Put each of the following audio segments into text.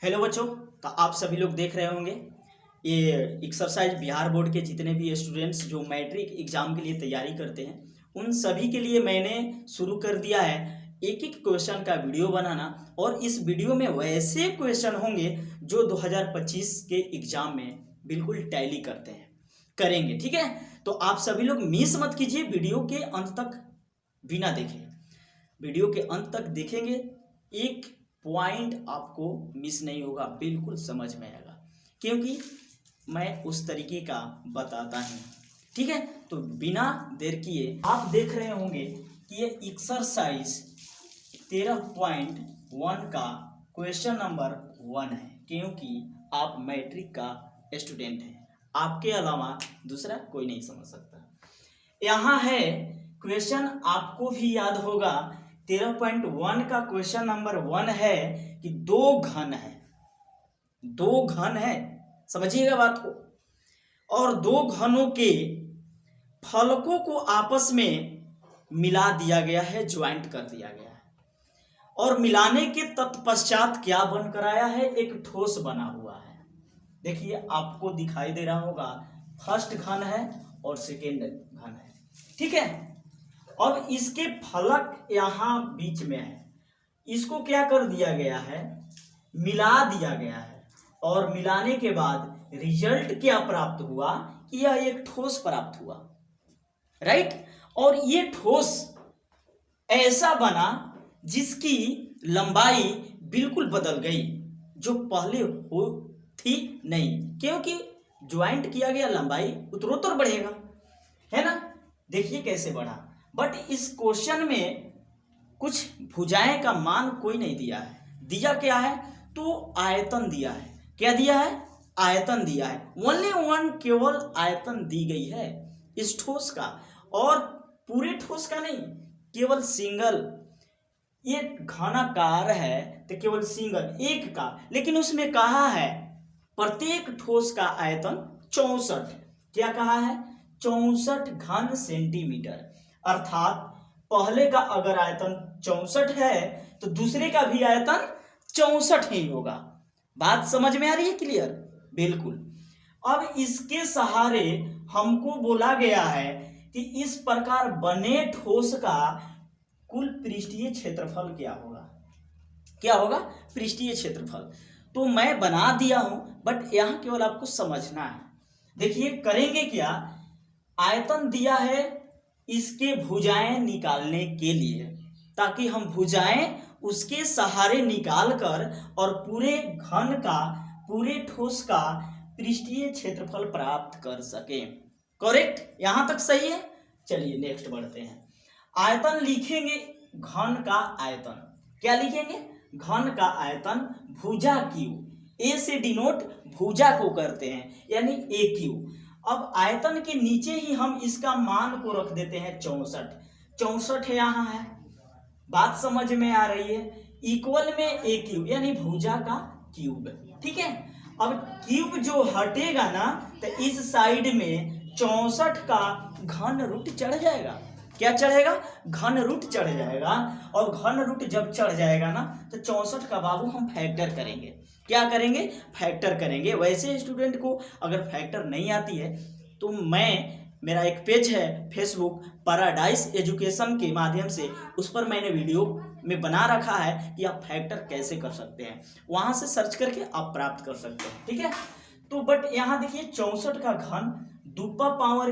Hello बच्चों। तो आप सभी लोग देख रहे होंगे ये एक्सरसाइज बिहार बोर्ड के जितने भी स्टूडेंट्स जो मैट्रिक एग्जाम के लिए तैयारी करते हैं उन सभी के लिए मैंने शुरू कर दिया है एक एक क्वेश्चन का वीडियो बनाना। और इस वीडियो में वैसे क्वेश्चन होंगे जो 2025 के एग्जाम में बिल्कुल टैली करते हैं करेंगे। ठीक है, तो आप सभी लोग मिस मत कीजिए, वीडियो के अंत तक बिना देखें, वीडियो के अंत तक देखेंगे, एक पॉइंट आपको मिस नहीं होगा, बिल्कुल समझ में आएगा क्योंकि मैं उस तरीके का बताता हूँ। ठीक है, तो बिना देर किए आप देख रहे होंगे कि ये एक्सरसाइज 13.1 का क्वेश्चन नंबर 1 है क्योंकि आप मैट्रिक का स्टूडेंट हैं, आपके अलावा दूसरा कोई नहीं समझ सकता। यहाँ है क्वेश्चन, आपको भी याद होगा 13.1 का क्वेश्चन नंबर 1 है कि दो घन है, समझिएगा बात को, और दो घनों के फलकों को आपस में मिला दिया गया है, ज्वाइंट कर दिया गया है, और मिलाने के तत्पश्चात क्या बनकर आया है, एक ठोस बना हुआ है। देखिए आपको दिखाई दे रहा होगा, फर्स्ट घन है और सेकेंड घन है। ठीक है, अब इसके फलक यहां बीच में है, इसको क्या कर दिया गया है, मिला दिया गया है, और मिलाने के बाद रिजल्ट क्या प्राप्त हुआ कि यह एक ठोस प्राप्त हुआ, राइट। और ये ठोस ऐसा बना जिसकी लंबाई बिल्कुल बदल गई, जो पहले हो थी नहीं, क्योंकि ज्वाइंट किया गया, लंबाई उत्तरोत्तर बढ़ेगा, है ना। देखिए कैसे बढ़ा, बट इस क्वेश्चन में कुछ भुजाएं का मान कोई नहीं दिया है। दिया क्या है, तो आयतन दिया है। क्या दिया है, आयतन दिया है। ओनली वन, केवल आयतन दी गई है इस ठोस का, और पूरे ठोस का नहीं, केवल सिंगल। ये घनाकार है तो केवल सिंगल एक का, लेकिन उसमें कहा है प्रत्येक ठोस का आयतन 64, क्या कहा है, 64 घन सेंटीमीटर। अर्थात पहले का अगर आयतन 64 है तो दूसरे का भी आयतन 64 ही होगा। बात समझ में आ रही है, क्लियर, बिल्कुल। अब इसके सहारे हमको बोला गया है कि इस प्रकार बने ठोस का कुल पृष्ठीय क्षेत्रफल क्या होगा, क्या होगा, पृष्ठीय क्षेत्रफल। तो मैं बना दिया हूं, बट यहां केवल आपको समझना है। देखिए करेंगे क्या, आयतन दिया है इसके भुजाएं निकालने के लिए, ताकि हम भुजाएं उसके सहारे निकाल कर और पूरे घन का, पूरे ठोस का पृष्ठीय क्षेत्रफल प्राप्त कर सकें। करेक्ट, यहां तक सही है। चलिए नेक्स्ट बढ़ते हैं। आयतन लिखेंगे, घन का आयतन, क्या लिखेंगे, घन का आयतन भुजा क्यू, ए से डिनोट भुजा को करते हैं, यानी ए क्यू। अब आयतन के नीचे ही हम इसका मान को रख देते हैं 64 है, यहाँ है, बात समझ में आ रही है। इक्वल में ए क्यूब, यानी भुजा का क्यूब। ठीक है, अब क्यूब जो हटेगा ना तो इस साइड में 64 का घन रूट चढ़ जाएगा। क्या चढ़ेगा, घन रूट चढ़ जाएगा, और घन रूट जब चढ़ जाएगा ना तो 64 का बाबू हम फैक्टर करेंगे। क्या करेंगे, फैक्टर करेंगे। वैसे स्टूडेंट को अगर फैक्टर नहीं आती है तो मेरा एक पेज है फेसबुक पैराडाइज एजुकेशन के माध्यम से, उस पर मैंने वीडियो में बना रखा है कि आप फैक्टर कैसे कर सकते हैं, वहां से सर्च करके आप प्राप्त कर सकते हैं। ठीक है, तो बट यहाँ देखिए 64 का घन दुप्पा पावर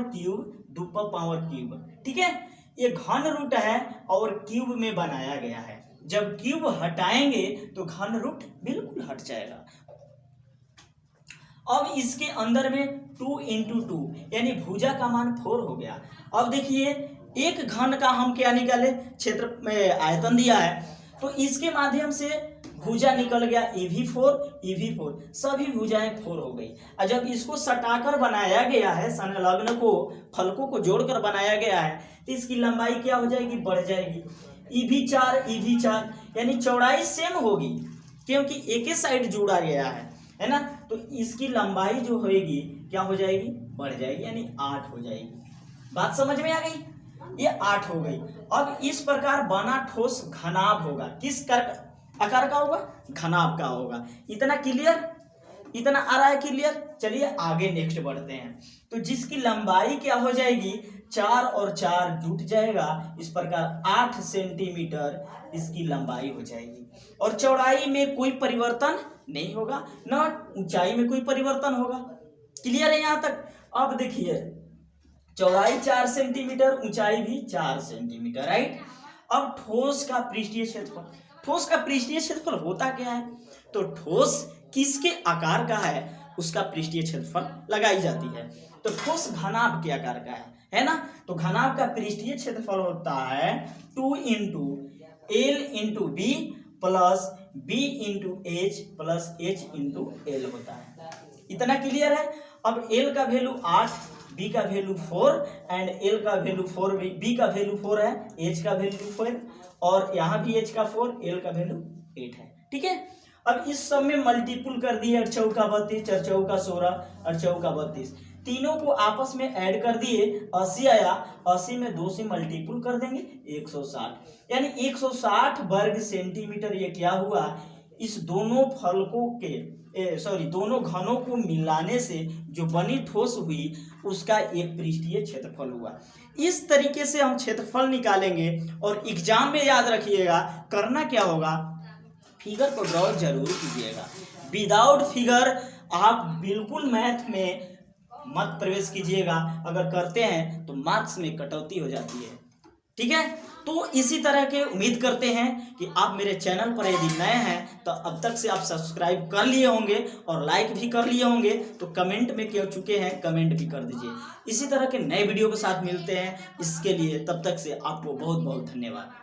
क्यूब, ठीक है, ये घन रूट है और क्यूब में बनाया गया है। जब क्यूब हटाएंगे तो घन रूट बिल्कुल हट जाएगा। अब इसके अंदर में 2 × 2 यानी भुजा का मान 4 हो गया। अब देखिए एक घन का हम क्या निकाले, क्षेत्र में आयतन दिया है, तो इसके माध्यम से भुजा निकल गया EV4, सभी भुजाएं 4 हो गई। और जब इसको सटाकर बनाया गया है, संलग्न को, फलकों को जोड़कर बनाया गया है, तो इसकी लंबाई क्या हो जाएगी, बढ़ जाएगी। EV4 यानी चौड़ाई सेम होगी क्योंकि एक ही साइड जुड़ा गया है ना, तो इसकी लंबाई जो होगी क्या हो जाएगी, बढ़ जाएगी, यानी 8 हो जाएगी। बात समझ में आ गई, ये 8 हो गई। अब इस प्रकार बना ठोस घनाभ होगा, किस कर आकार का होगा, घनाभ का होगा। इतना क्लियर, इतना आ रहा है क्लियर। चलिए आगे नेक्स्ट बढ़ते हैं। तो जिसकी लंबाई क्या हो जाएगी, 4 और 4 जुट जाएगा, इस प्रकार 8 सेंटीमीटर इसकी लंबाई हो जाएगी। और चौड़ाई में कोई परिवर्तन नहीं होगा, ना ऊंचाई में कोई परिवर्तन होगा। क्लियर है यहाँ तक। अब देखिए चौड़ाई 4 सेंटीमीटर, ऊंचाई भी 4 सेंटीमीटर, राइट। अब ठोस का पृष्ठीय क्षेत्रफल, ठोस का पृष्ठीय क्षेत्रफल होता क्या है, तो ठोस किसके आकार का है उसका पृष्ठीय क्षेत्रफल लगाई जाती है। तो ठोस घनाभ के आकार का है ना। तो घनाभ का पृष्ठीय क्षेत्रफल होता है 2 into l into b plus b into h plus h into l होता है। इतना क्लियर है। अब एल का वैल्यू 8, बी का वैल्यू 4 एंड एल का वैल्यू 4, बी का वैल्यू 4 है, एच का वैल्यू 4 और यहाँ भी एच का 4, एल का वैल्यू 8 है। ठीक है। अब इस सब में मल्टीपुल कर दिए, 8 चौका 32, 4 चौका 16, 8 चौका 32, तीनों को आपस में ऐड कर दिए, 80 आया। 80 में 2 से मल्टीपुल कर देंगे 160, यानी 160 वर्ग सेंटीमीटर। ये क्या हुआ, इस दोनों फलकों के दोनों घनों को मिलाने से जो बनी ठोस हुई उसका एक पृष्ठीय क्षेत्रफल हुआ। इस तरीके से हम क्षेत्रफल निकालेंगे। और एग्जाम में याद रखिएगा करना क्या होगा, फिगर को ड्रॉ जरूर कीजिएगा। विदाउट फिगर आप बिल्कुल मैथ में मत प्रवेश कीजिएगा, अगर करते हैं तो मार्क्स में कटौती हो जाती है। ठीक है। तो इसी तरह के उम्मीद करते हैं कि आप मेरे चैनल पर यदि नए हैं तो अब तक से आप सब्सक्राइब कर लिए होंगे और लाइक भी कर लिए होंगे। तो कमेंट में क्यों चुके हैं कमेंट भी कर दीजिए। इसी तरह के नए वीडियो के साथ मिलते हैं, इसके लिए तब तक से आपको बहुत बहुत धन्यवाद।